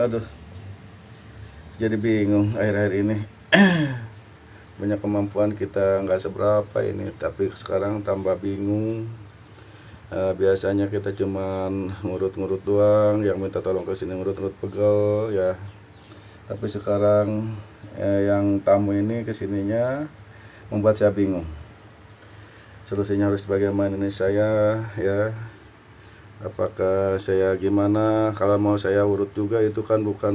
Aduh, jadi bingung akhir-akhir ini. Banyak kemampuan kita nggak seberapa ini, tapi sekarang tambah bingung. Biasanya kita cuman ngurut-ngurut doang, yang minta tolong ke sini ngurut-ngurut pegel ya. Tapi sekarang yang tamu ini kesininya membuat saya bingung. Solusinya harus bagaimana ini saya ya. Apakah saya gimana? Kalau mau saya urut juga itu kan bukan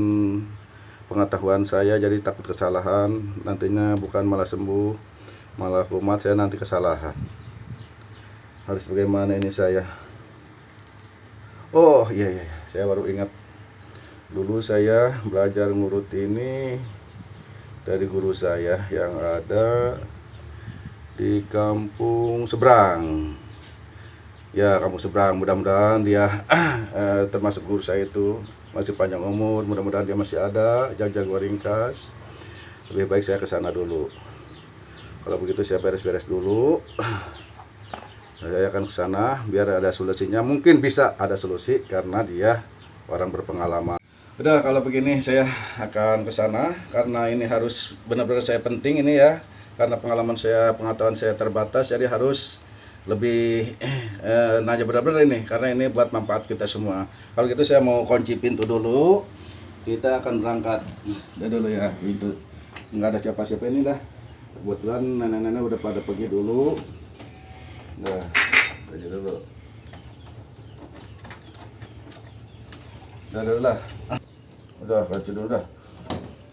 pengetahuan saya, jadi takut kesalahan. Nantinya bukan malah sembuh, malah kumat saya nanti kesalahan. Harus bagaimana ini saya? Oh iya, saya baru ingat. Dulu saya belajar ngurut ini dari guru saya yang ada di kampung seberang. Ya, kampung seberang, mudah-mudahan dia termasuk guru saya itu masih panjang umur, mudah-mudahan dia masih ada, jago ringkas. Lebih baik saya ke sana dulu. Kalau begitu saya beres-beres dulu. Saya akan ke sana biar ada solusinya. Mungkin bisa ada solusi karena dia orang berpengalaman. Udah, kalau begini saya akan ke sana karena ini harus benar-benar saya penting ini ya. Karena pengalaman saya, pengetahuan saya terbatas, jadi harus lebih nanya benar-benar ini karena ini buat manfaat kita semua. Kalau gitu saya mau kunci pintu dulu. Kita akan berangkat. Udah dulu ya, itu nggak ada siapa-siapa ini dah. Kebetulan nenek-nenek udah pada pergi dulu. Udah, pergi dulu. Udah dulu lah. Udah, kunci dulu dah.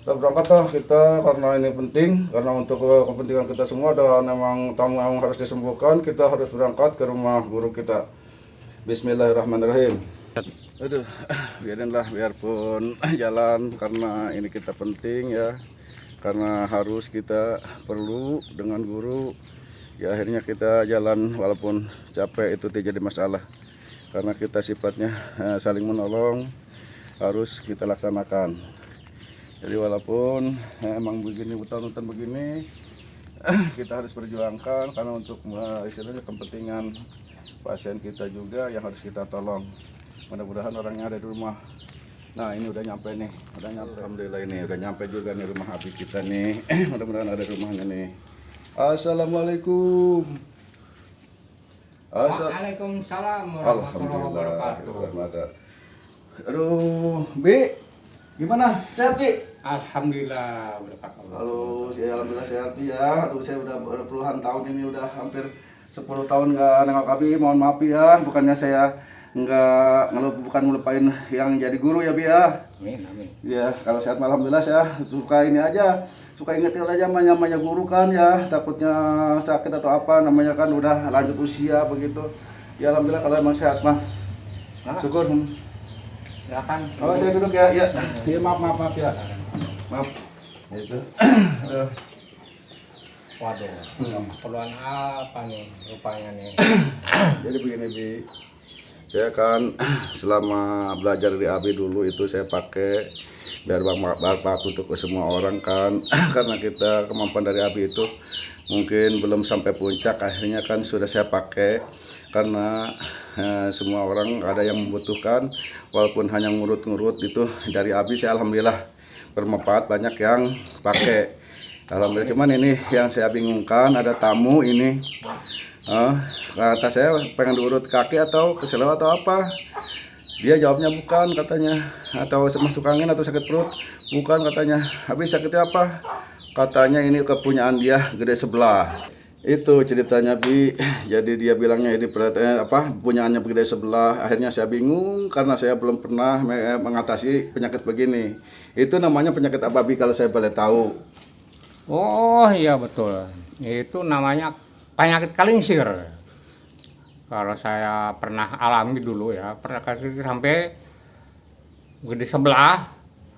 Kita berangkat lah kita karena ini penting, karena untuk kepentingan kita semua dan memang tamu yang harus disembuhkan, kita harus berangkat ke rumah guru kita. Bismillahirrahmanirrahim. Aduh, biarinlah biarpun jalan karena ini kita penting ya, karena harus kita perlu dengan guru. Ya akhirnya kita jalan walaupun capek itu tidak jadi masalah, karena kita sifatnya saling menolong harus kita laksanakan. Jadi walaupun emang begini hutan-hutan begini kita harus perjuangkan karena untuk istilahnya kepentingan pasien kita juga yang harus kita tolong. Mudah-mudahan orangnya ada di rumah. Nah ini udah nyampe nih, udah nyampe. Alhamdulillah ini udah nyampe juga nih rumah Habib kita nih. Mudah-mudahan ada di rumahnya nih. Assalamualaikum. Waalaikumsalam warahmatullahi wabarakatuh. Aduh, Bi, gimana? Sehat, Ki? Alhamdulillah berkat Allah. Halo, saya alhamdulillah sehat ya. Aduh, saya udah puluhan tahun ini, udah hampir 10 tahun nggak nengok Abi. Mohon maaf ya, bukannya saya bukan ngelupain yang jadi guru ya, Bi ya. Amin, amin. Ya, kalau sehat alhamdulillah saya suka ini aja. Suka ingetin aja namanya guru kan ya, takutnya sakit atau apa, namanya kan udah lanjut usia begitu. Ya alhamdulillah kalau emang sehat mah. Syukur. Silakan. Oh, saya duduk ya. Ya, ya maaf ya. Maaf. Itu. Aduh. Waduh. Keperluan apa nih rupanya nih? Jadi begini, Bi. Saya kan selama belajar dari Abi dulu itu saya pakai biar bermanfaat untuk semua orang kan. Karena kita kemampuan dari Abi itu mungkin belum sampai puncak, akhirnya kan sudah saya pakai karena semua orang ada yang membutuhkan, walaupun hanya ngurut-ngurut itu dari Abi saya alhamdulillah bermanfaat, banyak yang pakai alhamdulillah. Cuman ini yang saya bingungkan, ada tamu ini kata saya pengen diurut kaki atau keseleo atau apa, dia jawabnya bukan katanya, atau masuk angin atau sakit perut, bukan katanya. Habis sakitnya apa? Katanya ini kepunyaan dia gede sebelah. Itu ceritanya, Bi. Jadi dia bilangnya ini punyaannya gede sebelah. Akhirnya saya bingung karena saya belum pernah mengatasi penyakit begini. Itu namanya penyakit apa, Bi, kalau saya boleh tahu? Oh iya betul. Itu namanya penyakit kalingsir. Kalau saya pernah alami dulu ya, pernah sampai gede sebelah.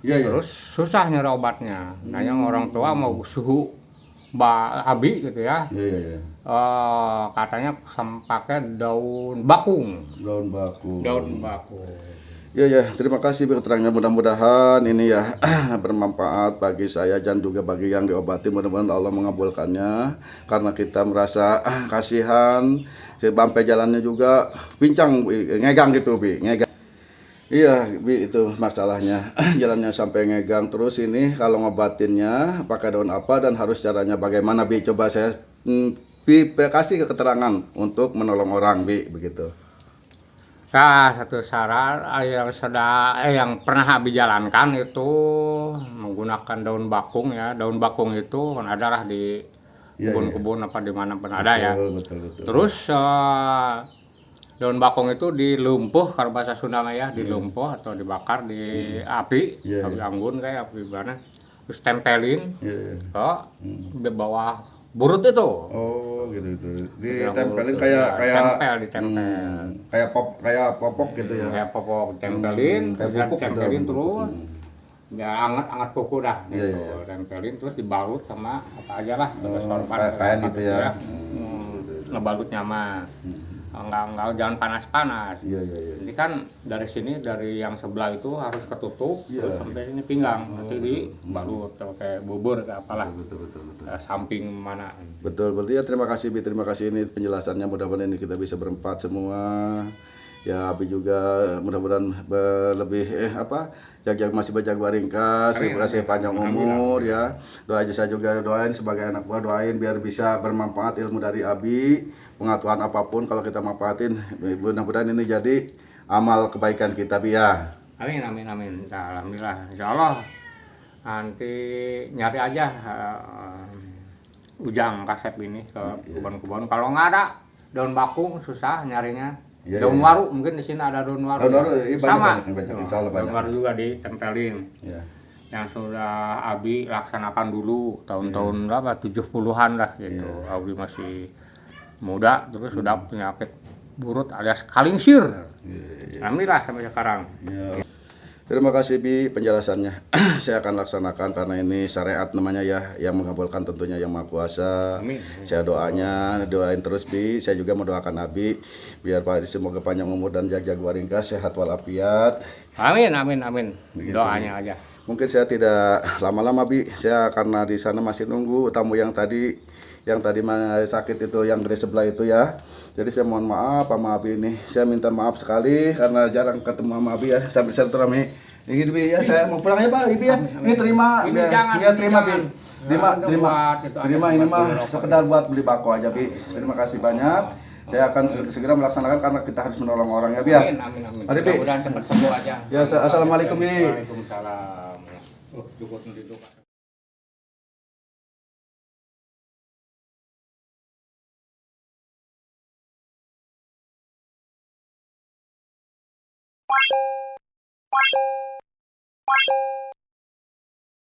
Iya, iya. Terus susah nyari obatnya. Nanya orang tua mau suhu Abi gitu ya. Iya. Katanya pakai daun bakung. Daun bakung. Daun bakung. Ya, terima kasih keterangannya. Mudah-mudahan ini ya bermanfaat bagi saya dan juga bagi yang diobati. Mudah-mudahan Allah mengabulkannya. Karena kita merasa kasihan, sampai jalannya juga pincang, ngegang gitu, Bi. Ngegang. Iya, Bi, itu masalahnya. Jalannya sampai ngegang terus ini kalau ngobatinnya pakai daun apa dan harus caranya bagaimana, Bi? Coba saya Bi kasih keterangan untuk menolong orang, Bi, begitu. Nah, satu syarat yang pernah Abi jalankan itu menggunakan daun bakung ya. Daun bakung itu kan ada lah di Iya, iya. kebun-kebun apa di mana pun ada ya. Betul, betul, betul. Terus daun bakung itu dilumpuh kalau bahasa Sunda mah ya, dilumpuh atau dibakar di api, Iya, api iya. anggun kayak api mana. Terus tempelin Iya, iya. ke di bawah burut itu. Oh, gitu gitu. Yang Ditempelin burut itu, kayak ya, kayak ditempel. kayak popok gitu ya. Kayak popok tempelin, Kayak terus pupuk gitu. tempelin terus. Ya anget kuku dah Iya, gitu. iya. Tempelin terus dibalut sama apa aja lah, sorban Kayak kain gitu ya. Ngebalutnya mah. Enggak jangan panas-panas. Iya, iya, iya. Jadi kan dari sini dari yang sebelah itu harus ketutup Iya. terus sampai ini pinggang. Nanti dibalut pakai bubur kayak apalah. Betul, betul, betul. Samping mana. Betul, berarti ya terima kasih Bi, terima kasih ini penjelasannya, mudah-mudahan ini kita bisa berempat semua. Ya Abi juga mudah-mudahan lebih masih berjaga ringkas, terima kasih panjang umur ya. Doa aja saya juga doain sebagai anak buah, doain biar bisa bermanfaat ilmu dari Abi, pengetahuan apapun kalau kita manfaatin, mudah-mudahan ini jadi amal kebaikan kita Bi ya. Amin amin amin. Nah, alhamdulillah. Insyaallah nanti nyari aja Ujang Kasep ini ke kebun-kebun. Kalau nggak ada daun bakung susah nyarinya. Iya, Daun iya. waru mungkin di sini ada daun waru. Daun waru, iya, sama. banyak, insya Allah banyak. Daun waru juga ditempelin. Ya. Yang sudah Abi laksanakan dulu tahun-tahun berapa 70-an lah gitu. Abi masih muda terus sudah penyakit burut alias kalingsir. Alhamdulillah sampai sekarang. Ya. Terima kasih Bi penjelasannya. Saya akan laksanakan karena ini syariat namanya ya, yang mengabulkan tentunya yang Maha Kuasa. Amin. Saya doain terus Bi. Saya juga mendoakan Abi biar Pak semoga panjang umur dan jaga ringkas, sehat walafiat. Amin amin amin. Begitu, Doanya aja. Mungkin saya tidak lama-lama Bi. Saya karena di sana masih nunggu tamu yang tadi sakit itu yang dari sebelah itu ya. Jadi saya mohon maaf sama Abi ini. Saya minta maaf sekali karena jarang ketemu sama Abi ya. Sambil silaturahmi. Ini Bi ya, saya mau pulang ya Pak, Ibi ya. Ini terima Ini ya, jangan, ya terima jangan. Bi. Terima ini mah sekedar buat beli bako aja Bi. Terima kasih banyak. Saya akan segera melaksanakan karena kita harus menolong orang ya Bi ya. Amin amin amin. Mari, Bi. Mudah-mudahan cepat sembuh aja. Ya, assalamualaikum Bi. Waalaikumsalam. Cukup nanti itu.